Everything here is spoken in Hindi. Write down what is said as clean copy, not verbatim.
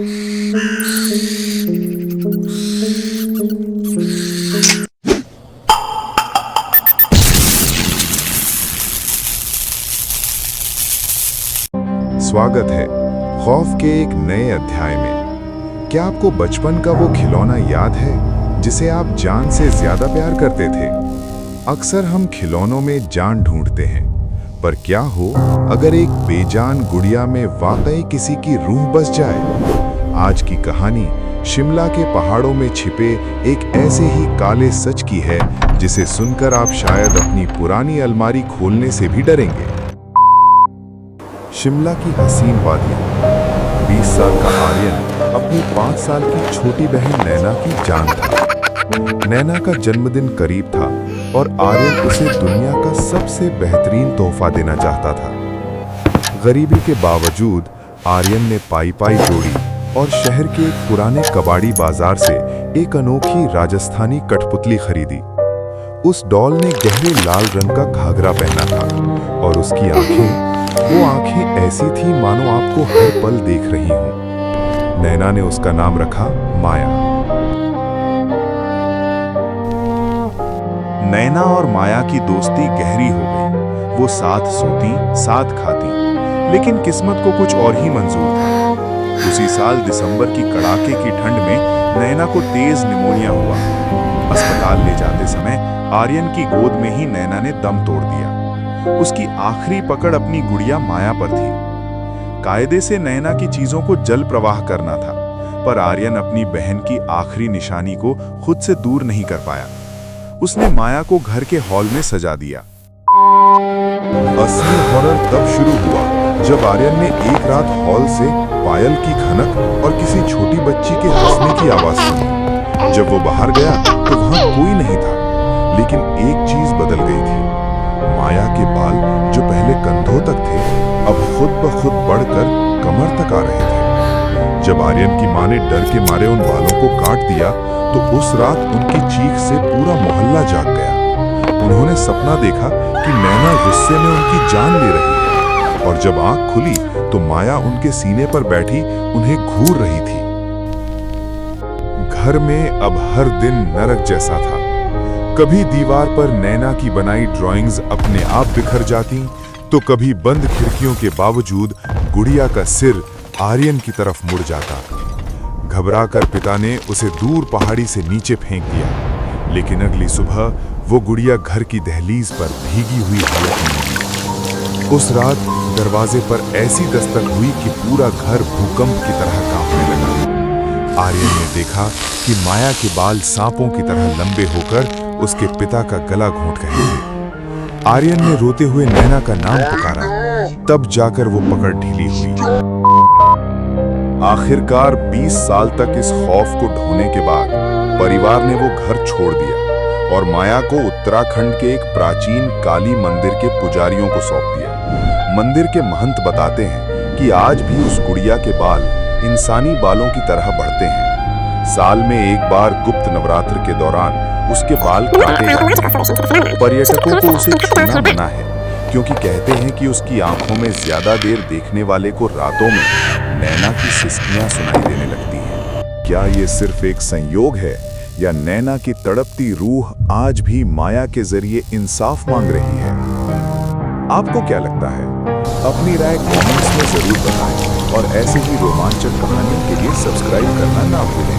स्वागत है खौफ के एक नए अध्याय में। क्या आपको बचपन का वो खिलौना याद है जिसे आप जान से ज्यादा प्यार करते थे? अक्सर हम खिलौनों में जान ढूंढते हैं, पर क्या हो अगर एक बेजान गुड़िया में वाकई किसी की रूह बस जाए? आज की कहानी शिमला के पहाड़ों में छिपे एक ऐसे ही काले सच की है जिसे सुनकर आप शायद अपनी पुरानी अलमारी खोलने से भी डरेंगे। शिमला की हसीन वादियां। 20 साल का आर्यन अपनी 5 साल की छोटी बहन नैना की जान था। नैना का जन्मदिन करीब था और आर्यन उसे दुनिया का सबसे बेहतरीन तोहफा देना चाहता था। गरीबी के बावजूद आर्यन ने पाई जोड़ी और शहर के एक पुराने कबाड़ी बाजार से एक अनोखी राजस्थानी कठपुतली खरीदी। उस डॉल ने गहरे लाल रंग का घाघरा पहना था और उसकी वो आंखें ऐसी थी मानो आपको हर पल देख रही हों। नैना ने उसका नाम रखा माया। नैना और माया की दोस्ती गहरी हो गई। वो साथ सोती, साथ खाती, लेकिन किस्मत को कुछ और ही मंजूर था। उसी साल दिसंबर की कड़ाके की ठंड में नैना को तेज निमोनिया हुआ। अस्पताल ले जाते समय आर्यन की गोद में ही नैना ने दम तोड़ दिया। उसकी आखिरी पकड़ अपनी गुड़िया माया पर थी। कायदे से नैना की चीजों को जल प्रवाह करना था, पर आर्यन अपनी बहन की आखिरी निशानी को खुद से दूर नहीं कर पाया। उसने माया को घर के हॉल में सजा दिया। असली हॉरर तब शुरू हुआ जब आर्यन ने एक रात हॉल से पायल की खनक और किसी छोटी बच्ची के हंसने की आवाज सुनी। जब वो बाहर गया तो वहां कोई नहीं था, लेकिन एक चीज बदल गई थी। माया के बाल जो पहले कंधों तक थे, अब खुद ब खुद बढ़कर कमर तक आ रहे थे। जब आर्यन की मां ने डर के मारे उन बालों को काट दिया, तो उस रात उनकी चीख से पूरा मोहल्ला जाग गया। उन्होंने सपना देखा कि नैना गुस्से में उनकी जान ले रही है, और जब आंख खुली तो माया उनके सीने पर बैठी उन्हें घूर रही थी। घर में अब हर दिन नरक जैसा था। कभी दीवार पर नैना की बनाई ड्राइंग्स अपने आप बिखर जाती, तो कभी बंद खिड़कियों के बावजूद गुड़िया का सिर आर्यन की तरफ मुड़ जाता। घबराकर पिता ने उसे दूर पहाड़ी से नीचे फेंक दिया, लेकिन अगली सुबह वो गुड़िया घर की दहलीज पर भीगी हुई हालत में मिली। उस रात दरवाजे पर ऐसी दस्तक हुई कि पूरा घर भूकंप की तरह कांपने लगा। आर्यन ने देखा कि माया के बाल सांपों की तरह लंबे होकर उसके पिता का गला घोंट रहे थे। आर्यन ने रोते हुए नैना का नाम पुकारा, तब जाकर वो पकड़ ढीली हुई। आखिरकार 20 साल तक इस खौफ को ढोने के बाद परिवार ने वो घर छोड़ दिया और माया को उत्तराखंड के एक प्राचीन काली मंदिर के पुजारियों को सौंप दिया। मंदिर के महंत बताते हैं कि आज भी उस गुड़िया के बाल इंसानी बालों की तरह बढ़ते हैं। साल में एक बार गुप्त नवरात्र के दौरान उसके बाल काटे जाते हैं। पर्यटकों को उसे छूना मना है, क्योंकि कहते हैं कि उसकी आंखों में ज्यादा देर देखने वाले को रातों में नैना की सिसकियां सुनाई देने लगती हैं। क्या ये सिर्फ एक संयोग है, या नैना की तड़पती रूह आज भी माया के जरिए इंसाफ मांग रही है? आपको क्या लगता है? अपनी राय कमेंट्स में जरूर बताएं और ऐसे ही रोमांचक कहानियों के लिए सब्सक्राइब करना ना भूलें।